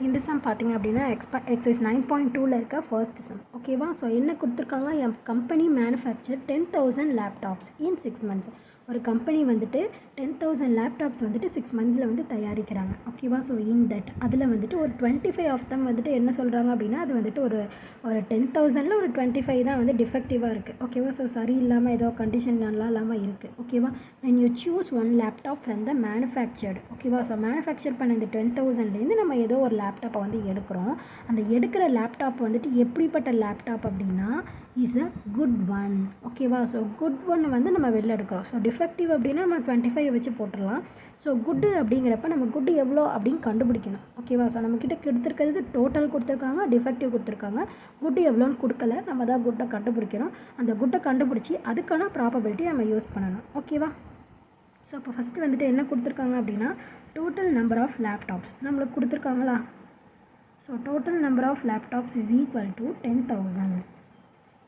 இந்த சம் பார்த்திங்க அப்படின்னா எக்ஸைஸ் 9.2ல இருக்க ஃபர்ஸ்ட் சம் ஓகேவா. ஸோ என்ன கொடுத்துருக்காங்க, என் கம்பெனி மேனுஃபேக்சர் 10,000 லேப்டாப்ஸ் இன் 6 months. ஒரு கம்பெனி வந்துட்டு 10,000 லேப்டாப்ஸ் வந்துட்டு 6 monthsல வந்து தயாரிக்கிறாங்க ஓகேவா. ஸோ இன் தட் அதில் வந்துட்டு ஒரு 25 ஆஃப் தம் வந்துட்டு என்ன சொல்கிறாங்க அப்படின்னா அது வந்துட்டு ஒரு 10,000ல் ஒரு 25 தான் வந்து டிஃபெக்டிவாக இருக்குது ஓகேவா. ஸோ சரி இல்லாமல் ஏதோ கண்டிஷன் நல்லா இல்லாமல் இருக்குது ஓகேவா. when you choose one laptop from the manufactured ஓகேவா. ஸோ மேனுஃபேக்சர் பண்ண இந்த 10,000லேருந்து நம்ம ஏதோ ஒரு லேப்டாப்பை வந்து எடுக்கிறோம். அந்த எடுக்கிற லேப்டாப் வந்துட்டு எப்படிப்பட்ட லேப்டாப் அப்படின்னா இஸ் அ குட் ஒன் ஓகேவா. ஸோ குட் ஒன் வந்து நம்ம வெளில எடுக்கிறோம். ஸோ டிஃபெக்டிவ் அப்படின்னா நம்ம 25 வச்சு போட்டுடலாம். ஸோ குட்டு அப்படிங்கிறப்ப நம்ம குட்டு எவ்வளோ அப்படின்னு கண்டுபிடிக்கணும் ஓகேவா. ஸோ நம்மக்கிட்ட கொடுத்துருக்கிறது டோட்டல் கொடுத்துருக்காங்க, டிஃபெக்டிவ் கொடுத்துருக்காங்க, குட்டு எவ்வளோன்னு கொடுக்கல, நம்ம தான் குட்டை கண்டுபிடிக்கணும். அந்த குட்டை கண்டுபிடிச்சி அதுக்கான ப்ராபபிலிட்டி நம்ம யூஸ் பண்ணணும் ஓகேவா. ஸோ இப்போ ஃபஸ்ட்டு வந்துட்டு என்ன கொடுத்துருக்காங்க அப்படின்னா டோட்டல் நம்பர் ஆஃப் லேப்டாப்ஸ் நம்மளுக்கு கொடுத்துருக்காங்களா. So total number of laptops is equal to 10,000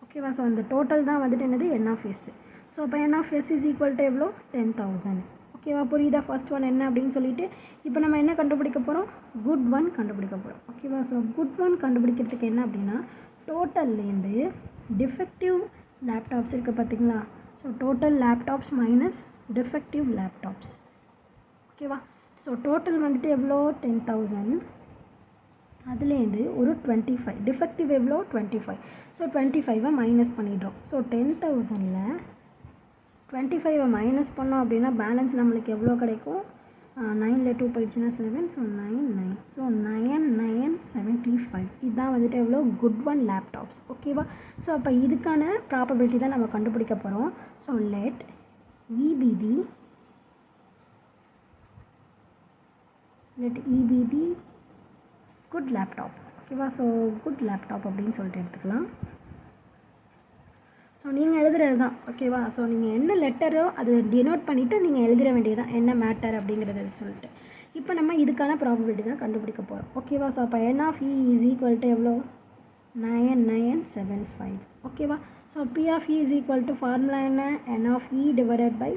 ஓகேவா. ஸோ அந்த டோட்டல் தான் வந்துட்டு என்னது என் ஆஃப் எஸ். ஸோ இப்போ n of S is equal to எவ்வளோ 10,000 ஓகேவா. புரியுதா ஃபர்ஸ்ட் ஒன் என்ன அப்படின்னு சொல்லிட்டு இப்போ நம்ம என்ன கண்டுபிடிக்க போகிறோம், குட் ஒன் கண்டுபிடிக்க போகிறோம் ஓகேவா. ஸோ குட் ஒன் கண்டுபிடிக்கிறதுக்கு என்ன அப்படின்னா டோட்டல்லேருந்து டிஃபெக்டிவ் லேப்டாப்ஸ் இருக்குது பார்த்தீங்களா. So total laptops minus defective laptops ஓகேவா. ஸோ டோட்டல் வந்துட்டு எவ்வளோ 10,000, அதுலேருந்து ஒரு 25 டிஃபெக்டிவ் எவ்வளோ 25. ஸோ 25 மைனஸ் பண்ணிடுறோம். ஸோ 10,000ல் 25 மைனஸ் பண்ணோம் அப்படின்னா பேலன்ஸ் நம்மளுக்கு எவ்வளோ கிடைக்கும், 9ல் 2 போயிடுச்சுன்னா 7. ஸோ 9. ஸோ 9,975 இதுதான் வந்துட்டு எவ்வளோ குட் ஒன் லேப்டாப்ஸ் ஓகேவா. ஸோ அப்போ இதுக்கான ப்ராபபிலிட்டி தான் நம்ம கண்டுபிடிக்க போகிறோம். So let EBD good laptop ஓகேவா. ஸோ குட் லேப்டாப் அப்படின்னு சொல்லிட்டு எடுத்துக்கலாம். ஸோ நீங்கள் எழுதுறது தான் ஓகேவா. ஸோ நீங்கள் என்ன லெட்டரோ அது டினோட் பண்ணிவிட்டு நீங்கள் எழுதிட வேண்டியதுதான் என்ன மேட்டர் அப்படிங்கிறத சொல்லிட்டு. இப்போ நம்ம இதுக்கான ப்ராபபிலிட்டி தான் கண்டுபிடிக்க போகிறோம் ஓகேவா. ஸோ அப்போ N of E is equal to எவ்வளோ 9975 ஓகேவா. So P of E is equal to formula என்ன, N of E divided by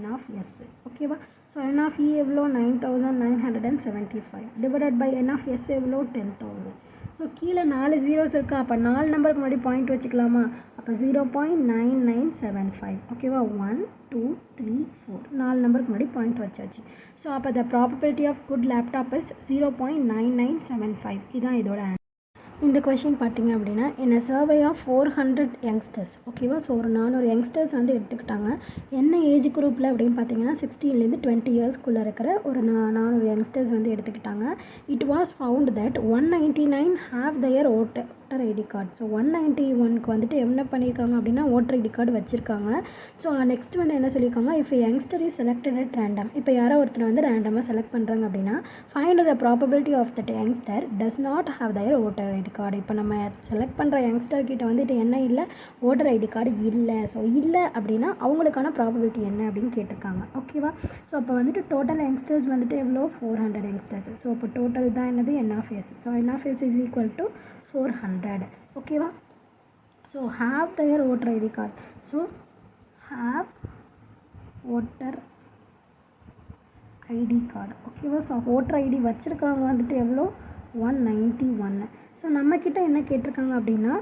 N of S ஓகேவா. ஸோ N ஆஃப் E எவ்வளோ 9975 divided by N of S எவ்வளோ 10,000. So கீழே 4 zeros இருக்கா, அப்போ 4 நம்பருக்கு முன்னாடி பாயிண்ட் வச்சுக்கலாமா. அப்போ 0.9975 ஓகேவா. 1 2 3 4 4 நம்பருக்கு முன்னாடி பாயிண்ட் வச்சாச்சு. ஸோ அப்போ the probability of good laptop is 0.9975 இதுதான் இதோட ஆன்சர். இந்த கொஷின் பார்த்திங்க அப்படின்னா என்ன சர்வே ஆஃப் 400 யங்ஸ்டர்ஸ் ஓகேவா. ஸோ ஒரு 400 யங்ஸ்டர்ஸ் வந்து எடுத்துக்கிட்டாங்க. என்ன ஏஜ் குரூப்பில் அப்படின்னு பார்த்தீங்கன்னா 16லேருந்து 20 இயர்ஸ்க்குள்ளே இருக்கிற ஒரு 400 யங்ஸ்டர்ஸ் வந்து எடுத்துக்கிட்டாங்க. It was found that 199 have their voter ID card. So 191க்கு வந்துட்டு என்ன பண்ணியிருக்காங்க அப்படின்னா ஓட்டர் ஐடி கார்டு வச்சுருக்காங்க. ஸோ நெக்ஸ்ட் வந்து என்ன சொல்லியிருக்காங்க, if youngster is selected at random. இப்போ யாரோ ஒருத்தர் வந்து ரேண்டமாக செலக்ட் பண்ணுறாங்க அப்படின்னா find the probability of that youngster does not have their voter ID card. இப்போ நம்ம செலக்ட் பண்ணுற யங்ஸ்டர்கிட்ட வந்துட்டு என்ன இல்லை, ஓட்டர் ஐடி கார்டு இல்லை. ஸோ இல்லை அப்படின்னா அவங்களுக்கான ப்ராபபிலிட்டி என்ன அப்படின்னு கேட்டிருக்காங்க ஓகேவா. ஸோ அப்போ வந்துட்டு டோட்டல் யங்ஸ்டர்ஸ் வந்துட்டு எவ்வளோ 400 யங்ஸ்டர்ஸ். ஸோ அப்போ டோட்டல் தான் என்னது N of S. So N of S is equal to 400 ஓகேவா. So have their voter ID card. So have voter ID card ஓகேவா. ஸோ ஓட்டர் ஐடி வச்சுருக்கவங்க வந்துட்டு எவ்வளோ 191. ஸோ நம்மக்கிட்ட என்ன கேட்டிருக்காங்க அப்படின்னா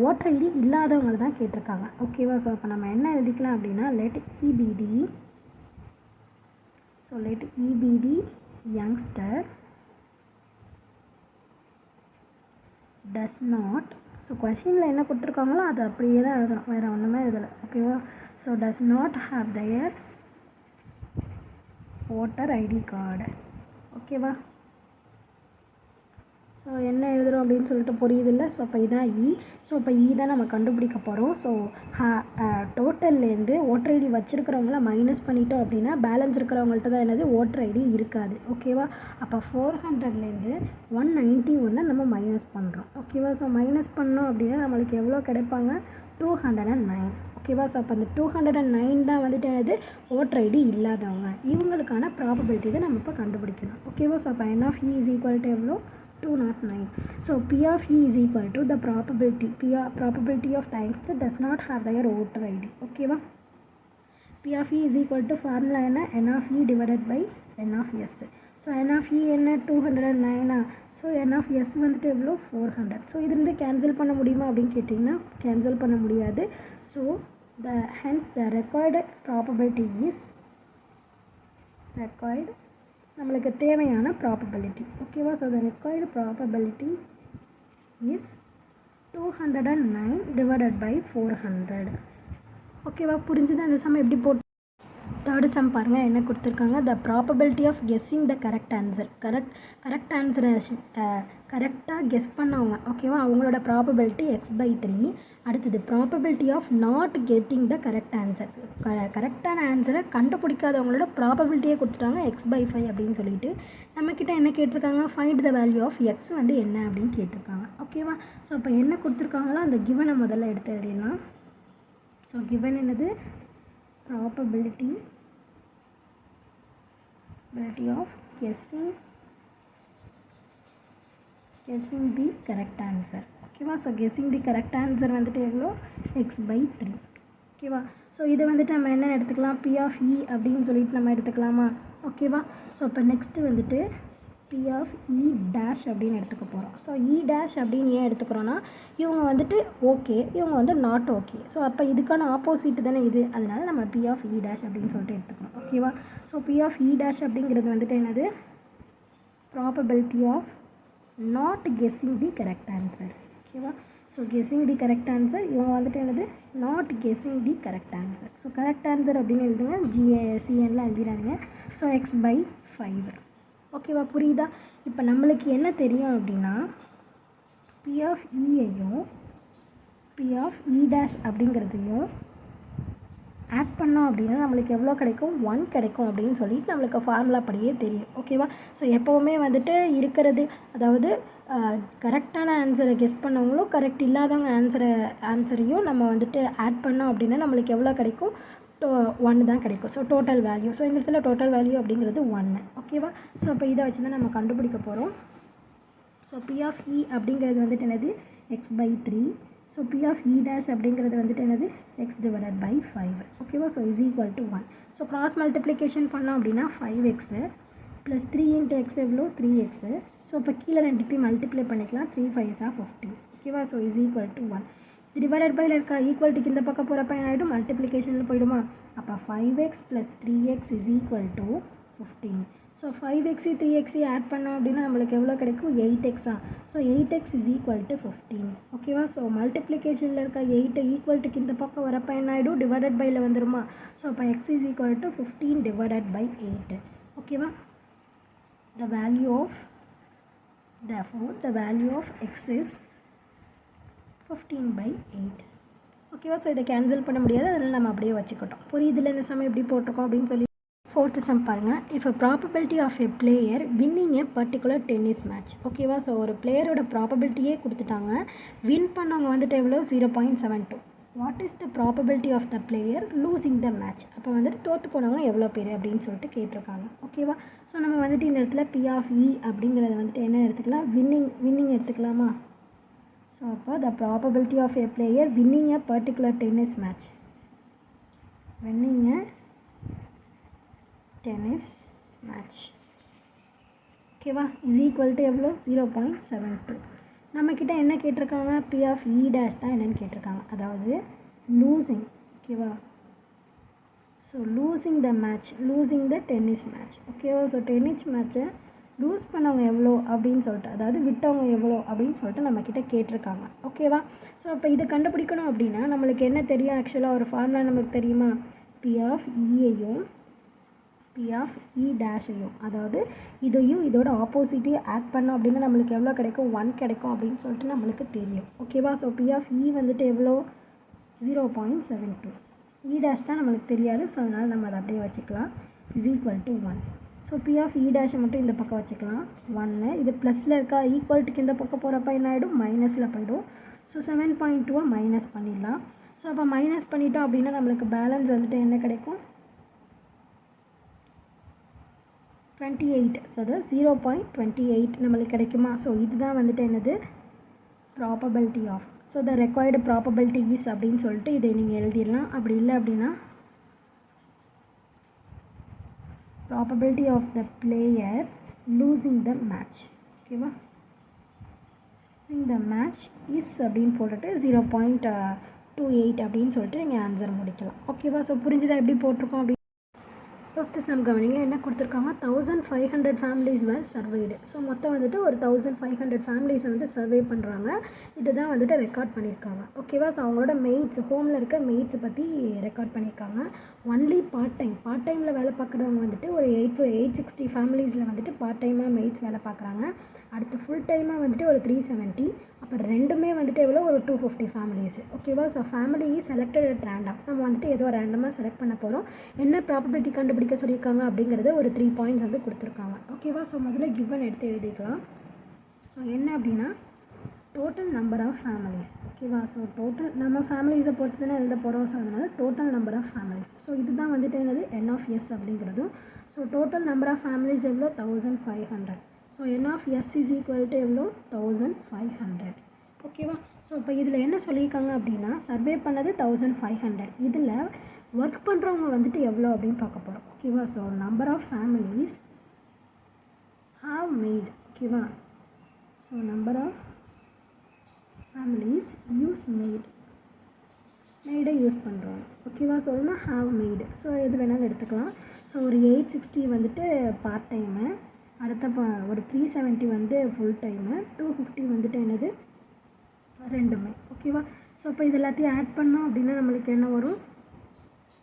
ஓட்டர் ஐடி இல்லாதவங்களை தான் கேட்டிருக்காங்க ஓகேவா. ஸோ அப்போ நம்ம என்ன எழுதிக்கலாம் அப்படின்னா let EBD youngster does not. So கொஷினில் என்ன கொடுத்துருக்காங்களோ அது அப்படியே தான் எழுதணும், வேறு ஒன்றுமே எழுதலை ஓகேவா. So does not have their voter ID card ஓகேவா. ஸோ என்ன எழுதுகிறோம் அப்படின்னு சொல்லிட்டு புரியுதில்ல. ஸோ அப்போ இதான் E. ஸோ இப்போ E தான் நம்ம கண்டுபிடிக்க போகிறோம். ஸோ டோட்டல்லேருந்து ஓட்டர் ஐடி வச்சுருக்கிறவங்கள மைனஸ் பண்ணிட்டோம் அப்படின்னா பேலன்ஸ் இருக்கிறவங்கள்ட்ட தான் என்னது ஓட்டர் ஐடி இருக்காது ஓகேவா. அப்போ 400லேருந்து 191 நம்ம மைனஸ் பண்ணுறோம் ஓகேவா. ஸோ மைனஸ் பண்ணோம் அப்படின்னா நம்மளுக்கு எவ்வளோ கிடைப்பாங்க 209 ஓகேவா. ஸோ அப்போ அந்த 209 தான் வந்துட்டு என்னது ஓட்டர் ஐடி இல்லாதவங்க, இவங்களுக்கான ப்ராபபிலிட்டி தான் நம்ம இப்போ கண்டுபிடிக்கணும் ஓகேவா. ஸோ அப்போ N of E is equal to எவ்வளோ 209. So P of E is equal to the probability of the youngster does not have their voter ID. Okay va. P of E is equal to formula N of E divided by N of S. So so n of e என்ன 209. So n of s வந்துட்டு எவ்வளோ 400. So இதுலேருந்து cancel பண்ண முடியுமா அப்படின்னு கேட்டிங்கன்னா cancel பண்ண முடியாது. So hence the required probability is நம்மளுக்கு தேவையான ப்ராபபிலிட்டி. ஓகேவா? So the required probability is 209 divided by 400. ஓகேவா? புரிஞ்சுது அந்த சம் எப்படி போட்டு. தேர்டு சம் பாருங்கள் என்ன கொடுத்துருக்காங்க. The probability of guessing the correct answer. Correct ஆன்சரை கரெக்டாக கெஸ் பண்ணவங்க ஓகேவா அவங்களோட ப்ராபபிலிட்டி x/3. அடுத்தது probability of not getting the correct answer. கரெக்டான ஆன்சரை கண்டுபிடிக்காதவங்களோட ப்ராபபிலிட்டியே கொடுத்துட்டாங்க x/5 அப்படின்னு சொல்லிட்டு. நம்மக்கிட்ட என்ன கேட்டிருக்காங்க, find the value of X வந்து என்ன அப்படின்னு கேட்டிருக்காங்க. ஓகேவா? ஸோ அப்போ என்ன கொடுத்துருக்காங்களோ அந்த கிவனை முதல்ல எடுத்து எழுதிடலாம். ஸோ கிவன் என்னது, probability of guessing the correct answer. ஓகேவா? So guessing the correct answer வந்துட்டு எவ்வளோ x/3. ஓகேவா? ஸோ இதை வந்துட்டு நம்ம என்ன எடுத்துக்கலாம், p of e அப்படின்னு சொல்லிட்டு நம்ம எடுத்துக்கலாமா? ஓகேவா? ஸோ இப்போ நெக்ஸ்ட்டு வந்துட்டு p of e dash அப்படின்னு எடுத்துக்க போகிறோம். ஸோ e dash அப்படின்னு ஏன் எடுத்துக்கிறோன்னா இவங்க வந்துட்டு ஓகே, இவங்க வந்து நாட் ஓகே. ஸோ அப்போ இதுக்கான ஆப்போசிட் தானே இது, அதனால நம்ம p of e dash அப்படின்னு சொல்லிட்டு எடுத்துக்கிறோம். ஓகேவா? So p of e dash அப்படிங்கிறது வந்துட்டு என்னது, probability of not guessing the correct answer. ஓகேவா? So guessing the correct answer, இவங்க வந்துட்டு என்னது not guessing the correct answer. So correct answer அப்படின்னு எழுதுங்க, GACNலாம் எழுதிடாதீங்க. So x/5. ஓகேவா? புரியுதா? இப்போ நம்மளுக்கு என்ன தெரியும் அப்படின்னா p of e-ஐயும் p of e dash அப்படிங்கிறதையும் ஆட் பண்ணோம் அப்படின்னா நம்மளுக்கு எவ்வளோ கிடைக்கும், 1 கிடைக்கும் அப்படின்னு சொல்லிட்டு நம்மளுக்கு ஃபார்முலா படியே தெரியும். ஓகேவா? ஸோ எப்போவுமே வந்துட்டு இருக்கிறது, அதாவது கரெக்டான ஆன்சரை கெஸ் பண்ணவங்களும் கரெக்ட் இல்லாதவங்க ஆன்சரையும் நம்ம வந்துட்டு ஆட் பண்ணோம் அப்படின்னா நம்மளுக்கு எவ்வளோ கிடைக்கும், 1 தான் கிடைக்கும். ஸோ டோட்டல் வேல்யூ, ஸோ இந்த இடத்துல டோட்டல் வேல்யூ அப்படிங்கிறது 1. ஓகேவா? ஸோ இப்போ இதை வச்சு தான் நம்ம கண்டுபிடிக்க போகிறோம். ஸோ p of e அப்படிங்கிறது வந்துட்டு என்னது x/3. So p of e dash அப்படிங்கிறது வந்துட்டு என்னது x/5. ஓகேவா? So is equal to 1. So cross multiplication பண்ணோம் அப்படின்னா 5x ப்ளஸ் 3 × x எவ்வளோ 3x. ஸோ இப்போ கீழே ரெண்டுத்தையும் மல்டிப்ளை பண்ணிக்கலாம், 3 5s are 15. ஓகேவா? So is equal to 1. Divided பைல இருக்கா, ஈக்குவல்ட்டுக்கு இந்த பக்கம் போகிறப்ப என்ன ஆகிடும், மல்டிப்ளிகேஷனில் போயிடுமா. அப்போ 5x + 3x is equal to 15. So 5x 3x add பண்ணோம் அப்படின்னா நம்மளுக்கு எவ்வளோ கிடைக்கும், 8x. So 8x is equal to 15. ஓகேவா? ஸோ மல்டிப்ளிகேஷனில் இருக்க 8 ஈக்குவல்ட்டுக்கு இந்த பக்கம் வரப்போ என்ன ஆகிடும், டிவைடட் பையில் வந்துடுமா. ஸோ அப்போ x is equal to 15 divided by 8. ஓகேவா? the value of x is 15/8. ஓகேவா? ஸோ இதை கேன்சல் பண்ண முடியாது, அதனால் நம்ம அப்படியே வச்சுக்கிட்டோம். புரியுதுல இந்த சம் எப்படி போட்டிருக்கோம் அப்படின்னு சொல்லி. ஃபோர்த்து சம் பாருங்கள். If probability of a player winning a particular tennis match. ஓகேவா? ஸோ ஒரு பிளேயரோட ப்ராபபிலிட்டியே கொடுத்துட்டாங்க, வின் பண்ணவங்க வந்துட்டு எவ்வளோ 0.72. What is the probability of the player losing the match. அப்போ வந்துட்டு தோற்று போனவங்க எவ்வளோ பேர் அப்படின்னு சொல்லிட்டு கேட்டிருக்காங்க. ஓகேவா? ஸோ நம்ம வந்துட்டு இந்த இடத்துல p of e அப்படிங்கிறத வந்துட்டு என்ன எடுத்துக்கலாம், வின்னிங் எடுத்துக்கலாமா. ஸோ அப்போ the probability of a player winning a particular tennis match ஓகேவா இஸ் ஈக்குவல் டு எவ்வளோ 0.72. நம்மக்கிட்ட என்ன கேட்டிருக்காங்க, p of e dash தான் என்னென்னு கேட்டிருக்காங்க, அதாவது லூசிங். ஓகேவா? ஸோ லூசிங் த டென்னிஸ் மேட்ச். ஓகேவா? ஸோ டென்னிஸ் மேட்ச்சை லூஸ் பண்ணவங்க எவ்வளோ அப்படின்னு சொல்லிட்டு, அதாவது விட்டவங்க எவ்வளோ அப்படின்னு சொல்லிட்டு நம்மக்கிட்ட கேட்டிருக்காங்க. ஓகேவா? ஸோ இப்போ இதை கண்டுபிடிக்கணும் அப்படின்னா நம்மளுக்கு என்ன தெரியும், ஆக்சுவலாக ஒரு ஃபார்முலா நமக்கு தெரியுமா, p of e-ஐயும் p of e dash-ஐயும், அதாவது இதையும் இதோட ஆப்போசிட்டையும் ஆட் பண்ணோம் அப்படின்னா நம்மளுக்கு எவ்வளோ கிடைக்கும், 1 கிடைக்கும் அப்படின்னு சொல்லிட்டு நம்மளுக்கு தெரியும். ஓகேவா? ஸோ p of e வந்துட்டு எவ்வளோ 0.72. e dash தான் நம்மளுக்கு தெரியாது, ஸோ அதனால் நம்ம அதை அப்படியே வச்சுக்கலாம், is equal to 1. So p of e dash மட்டும் இந்த பக்கம் வச்சுக்கலாம், 1. இது ப்ளஸில் இருக்கா, ஈக்குவல்ட்டுக்கு இந்த பக்கம் போகிறப்ப என்ன ஆகிடும், மைனஸில் போய்டும். ஸோ 7.2 மைனஸ் பண்ணிடலாம். ஸோ அப்போ மைனஸ் பண்ணிட்டோம் அப்படின்னா நம்மளுக்கு பேலன்ஸ் வந்துட்டு என்ன கிடைக்கும், 28. ஸோ அது 0.28 நம்மளுக்கு கிடைக்குமா. ஸோ இதுதான் வந்துட்டு என்னது probability of. So the required probability is அப்படின்னு சொல்லிட்டு இதை நீங்கள் எழுதிடலாம். அப்படி இல்லை அப்படின்னா probability of the player losing the match. ஓகேவா, இந்த மேட்ச் இஸ் அப்படின்னு போட்டுட்டு 0.28 அப்படின்னு சொல்லிட்டு நீங்கள் ஆன்சர் முடிக்கலாம். ஓகேவா, ஸோ புரிஞ்சுதா எப்படி போட்டிருக்கோம் அப்படி. ஃபிஃப்த்து சம் கவனிங்க, என்ன கொடுத்துருக்காங்க, 1500 ஃபேமிலிஸ் வேர் சர்வைடு. ஸோ மொத்தம் வந்துட்டு ஒரு 1500 ஃபேமிலிஸை வந்து சர்வே பண்ணுறாங்க. இதுதான் வந்துட்டு ரெக்கார்ட் பண்ணியிருக்காங்க. ஓகேவா, ஸோ அவங்களோட மெய்ட்ஸ், ஹோமில் இருக்க மெய்ட்ஸை பற்றி ரெக்கார்ட் பண்ணியிருக்காங்க. ஒன்லி பார்ட் டைமில் வேலை பார்க்குறவங்க வந்துட்டு ஒரு 860 ஃபேமிலிஸில் வந்துட்டு பார்ட் டைமாக மெய்ட்ஸ் வேலை பார்க்குறாங்க. அடுத்து ஃபுல் டைமாக வந்துட்டு ஒரு 370, அப்புறம் ரெண்டுமே வந்துட்டு எவ்வளோ ஒரு 250 ஃபேமிலிஸ். ஓகேவா, so family selected at random. நம்ம வந்துட்டு ஏதோ ரேண்டமாக செலக்ட் பண்ண போகிறோம். என்ன ப்ராபபிலிட்டி கண்டுபிடிக்க சொல்லியிருக்காங்க அப்படிங்கிறது ஒரு 3 பாயிண்ட்ஸ் வந்து கொடுத்துருக்காங்க. ஓகேவா, ஸோ முதல்ல கிவன் எடுத்து எழுதிக்கலாம். ஸோ என்ன அப்படின்னா டோட்டல் நம்பர் ஆஃப் ஃபேமிலிஸ். ஓகேவா, ஸோ டோட்டல் நம்ம ஃபேமிலிஸை பொறுத்து தானே எழுத போகிறோம். ஸோ அதனால் total number of families. So இதுதான் வந்துட்டு என்னது n of s அப்படிங்கிறதும். So total number of families எவ்வளோ 1500. So n of s is equal to எவ்வளோ 1500. ஓகேவா, ஸோ இப்போ இதில் என்ன சொல்லியிருக்காங்க அப்படின்னா சர்வே பண்ணது 1500. இதில் ஒர்க் பண்ணுறவங்க வந்துட்டு எவ்வளோ அப்படின்னு பார்க்க போகிறோம். ஓகேவா, so number of families have maid. ஓகேவா, so number of families use மேடை யூஸ் பண்ணுறோம். ஓகேவா, சொல்லணும்னா ஹாவ் மேடு. ஸோ எது வேணாலும் எடுத்துக்கலாம். ஸோ ஒரு 860 வந்துட்டு பார்ட் டைமு, அடுத்த ஒரு 370 வந்து ஃபுல் டைமு, 250 வந்துட்டு என்னது ரெண்டுமே. ஓகேவா, ஸோ இப்போ இது எல்லாத்தையும் ஆட் பண்ணோம் அப்படின்னா நம்மளுக்கு என்ன வரும்,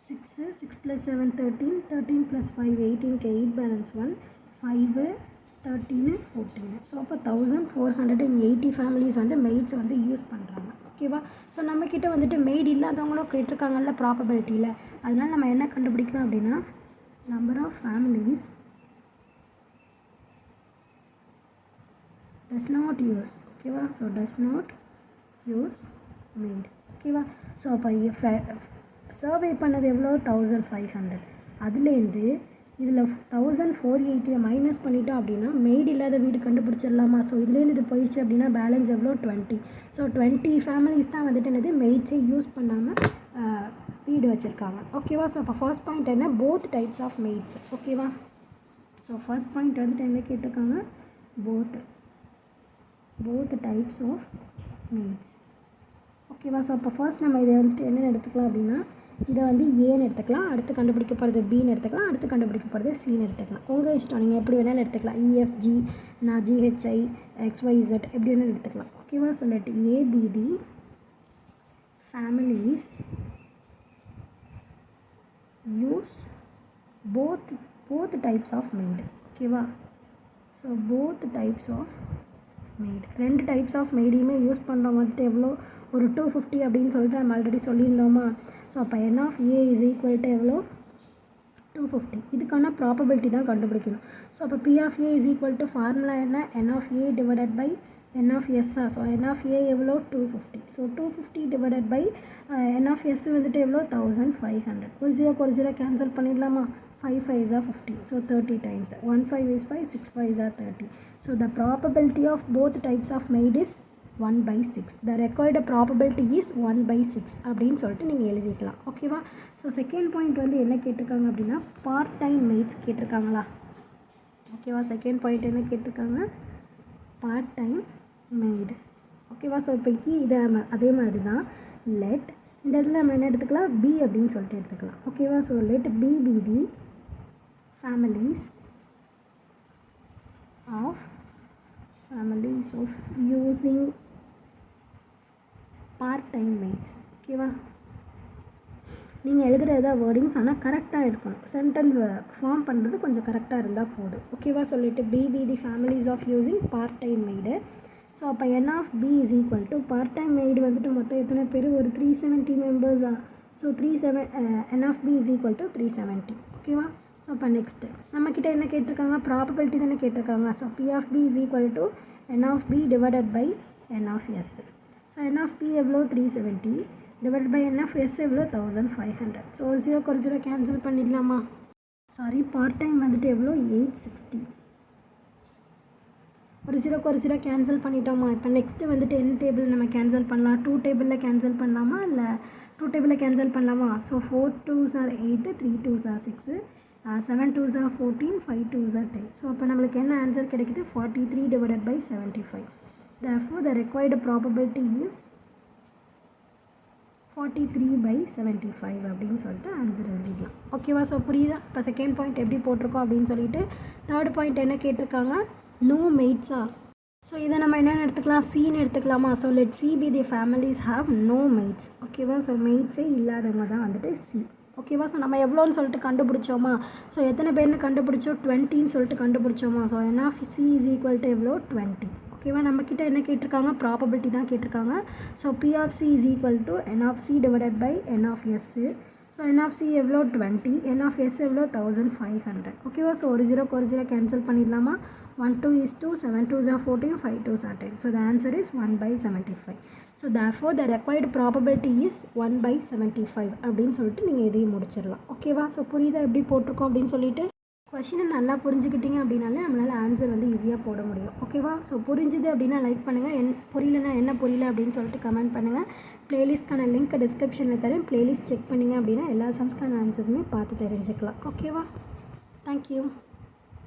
6 + 7 13, 13 + 5 18, 8 பேலன்ஸ் 1, 5 13 14. ஸோ அப்போ 1480 ஃபேமிலிஸ் வந்து மெய்ட்ஸ் வந்து யூஸ் பண்ணுறாங்க. ஓகேவா, ஸோ நம்மக்கிட்ட வந்துட்டு மெய்ட் இல்லாதவங்களும் கேட்டிருக்காங்கல்ல ப்ராபபிலிட்டியில். அதனால் நம்ம என்ன கண்டுபிடிக்கணும் அப்படின்னா number of families does not use. ஓகேவா, so does not use maid. ஓகேவா, ஸோ அப்போ சர்வே பண்ணது எவ்வளோ 1500. அதுலேருந்து இதில் 1480 மைனஸ் பண்ணிட்டோம் அப்படின்னா மெய்டு இல்லாத வீடு கண்டுபிடிச்சிடலாமா. ஸோ இதுலேருந்து இது போயிடுச்சு அப்படின்னா பேலன்ஸ் எவ்வளோ 20. ஸோ 20 ஃபேமிலிஸ் தான் வந்துட்டு என்னது மெய்ட்ஸே யூஸ் பண்ணாமல் வீடு வச்சுருக்காங்க. ஓகேவா, ஸோ அப்போ ஃபர்ஸ்ட் பாயிண்ட் என்ன, போத் டைப்ஸ் ஆஃப் மெய்ட்ஸ். ஓகேவா, ஸோ ஃபர்ஸ்ட் பாயிண்ட் வந்துட்டு என்ன கேட்டிருக்காங்க, both types of maids. ஓகேவா, ஸோ அப்போ ஃபர்ஸ்ட் நம்ம இதை வந்துட்டு என்னென்னு எடுத்துக்கலாம் அப்படின்னா இதை வந்து ஏன்னு எடுத்துக்கலாம், அடுத்து கண்டுபிடிக்க போகிறது பின்னு எடுத்துக்கலாம், அடுத்து கண்டுபிடிக்க போகிறது சின்னு எடுத்துக்கலாம். உங்கள் இஷ்டம், நீங்கள் எப்படி வேணாலும் எடுத்துக்கலாம். EFG, நான் GHI, XYZ எப்படி வேணாலும் எடுத்துக்கலாம். ஓகேவா, so let ABD families use both types of maid. ஓகேவா, so both types of maid, ரெண்டு டைப்ஸ் ஆஃப் மெய்டையுமே யூஸ் பண்ணுறவங்க வந்துட்டு எவ்வளோ ஒரு 250 அப்படின்னு சொல்லிட்டு நம்ம ஆல்ரெடி சொல்லியிருந்தோமா. ஸோ அப்போ n of a is equal to எவ்வளோ 250. இதுக்கான ப்ராபபிலிட்டி தான் கண்டுபிடிக்கணும். ஸோ அப்போ P of a is equal to formula என்ன, n of a divided by n of s. So n of a எவ்வளோ 250. So 250 divided by n of s வந்துட்டு எவ்வளோ 1500. ஒரு 0 கேன்சல் பண்ணிடலாமா, 5 5s are 50. So 30 times 1 5 is 5, 6 5s are 30. So the probability of both types of maid is 1/6. The required probability is 1/6 அப்படின்னு சொல்லிட்டு நீங்கள் எழுதிக்கலாம். ஓகேவா, ஸோ செகண்ட் பாயிண்ட் வந்து என்ன கேட்டிருக்காங்க அப்படின்னா பார்ட் டைம் மெய்ட்ஸ் கேட்டிருக்காங்களா. ஓகேவா, செகண்ட் பாயிண்ட் என்ன கேட்டிருக்காங்க, பார்ட் டைம் மெய்டு. ஓகேவா, ஸோ இப்போக்கி இதை அதே மாதிரி தான் லெட் இந்த இடத்துல நம்ம என்ன எடுத்துக்கலாம், பி அப்படின்னு சொல்லிட்டு எடுத்துக்கலாம். ஓகேவா, so let B be the families of using part-time maids. ஓகேவா, நீங்கள் எழுதுகிறதா வேர்டிங்ஸ் ஆனால் கரெக்டாக இருக்கணும். சென்டென்ஸ் ஃபார்ம் பண்ணுறது கொஞ்சம் கரெக்டாக இருந்தால் போதும். ஓகேவா, சொல்லிட்டு P the families of using part time maid. So அப்போ n of b is equal to part time maid வந்துட்டு மொத்தம் எத்தனை பேர், ஒரு 370 மெம்பர்ஸா. So n of b is equal to 370. ஓகேவா, ஸோ அப்போ நெக்ஸ்ட்டு நம்மக்கிட்ட என்ன கேட்டிருக்காங்க, ப்ராபபிலிட்டி தானே கேட்டிருக்காங்க. So P of b is equal to n of b divided by n of s. So n of b எவ்வளோ 370 divide by n of s எவ்வளோ 1500. So 0 cancel பண்ணிடலாமா. சாரி, பார்ட் டைம் வந்துட்டு எவ்வளோ 860. ஒரு 0 கேன்சல் பண்ணிட்டோமா. இப்போ next வந்துட்டு என்ன table நம்ம கேன்சல் பண்ணலாம், 2 டேபிளில் கேன்சல் பண்ணலாமா இல்லை 2 டேபிளில் கேன்சல் பண்ணலாமா. So 4 2s are 8, 3 2s are 6, 7 2s are 14, 5 2s are 10. So அப்போ நம்மளுக்கு என்ன ஆன்சர் கிடைக்குது 43 divided by 75. Therefore the required probability is 43 by 75 அப்படின்னு சொல்லிட்டு ஆன்சர் எழுதிக்கலாம். ஓகேவா? ஸோ புரியுதா? இப்போ செகண்ட் பாயிண்ட் எப்படி போட்டிருக்கோம் அப்படின்னு சொல்லிட்டு தேர்ட் பாயிண்ட் என்ன கேட்டிருக்காங்க, நோ மெய்ட்ஸா. ஸோ இதை நம்ம என்னென்னு எடுத்துக்கலாம், சீன்னு எடுத்துக்கலாமா? So let C be the families have no maids. ஓகேவா? ஸோ மெய்ட்ஸே இல்லாதவங்க தான் வந்துட்டு சி. ஓகேவா? ஸோ நம்ம எவ்வளோன்னு சொல்லிட்டு கண்டுபிடிச்சோமா? ஸோ எத்தனை பேர்னு கண்டுபிடிச்சோம், 20ன்னு சொல்லிட்டு கண்டுபிடிச்சோமா? So n of c is equal to எவ்வளோ, 20. ஓகேவா? நம்மக்கிட்ட என்ன கேட்டிருக்காங்க, ப்ராபபிலிட்டி தான் கேட்டிருக்காங்க. So p of c is equal to n of c divided by n of s. So n of c எவ்வளோ 20, n of s எவ்வளோ 1500. ஓகேவா? ஸோ ஒரு ஜீரோ கேன்சல் பண்ணிடலாமா? 1 2 is 2, 7 2s are 14, 5 2s are 10. So the answer is 1 by 75. So therefore the required probability is 1 by 75 அப்படின்னு சொல்லிட்டு நீங்கள் இதையும் முடிச்சிடலாம். ஓகேவா? ஸோ புரியுதா எப்படி போட்டிருக்கோம் அப்படின்னு சொல்லிட்டு? கொஷினை நல்லா புரிஞ்சுக்கிட்டீங்க அப்படின்னாலே நம்மளால் ஆன்சர் வந்து ஈஸியாக போட முடியும். ஓகேவா? ஸோ புரிஞ்சுது அப்படின்னா லைக் பண்ணுங்கள், புரியலனா என்ன புரியல அப்படின்னு சொல்லிட்டு கமெண்ட் பண்ணுங்கள். ப்ளேலிஸ்ட்கான லிங்க் டிஸ்கிரிப்ஷனில் தரேன், ப்ளேலிஸ்ட் செக் பண்ணிங்க அப்படின்னா எல்லா சம்ஸ்க்கான ஆன்சர்ஸுமே பார்த்து தெரிஞ்சுக்கலாம். ஓகேவா? தேங்க்யூ.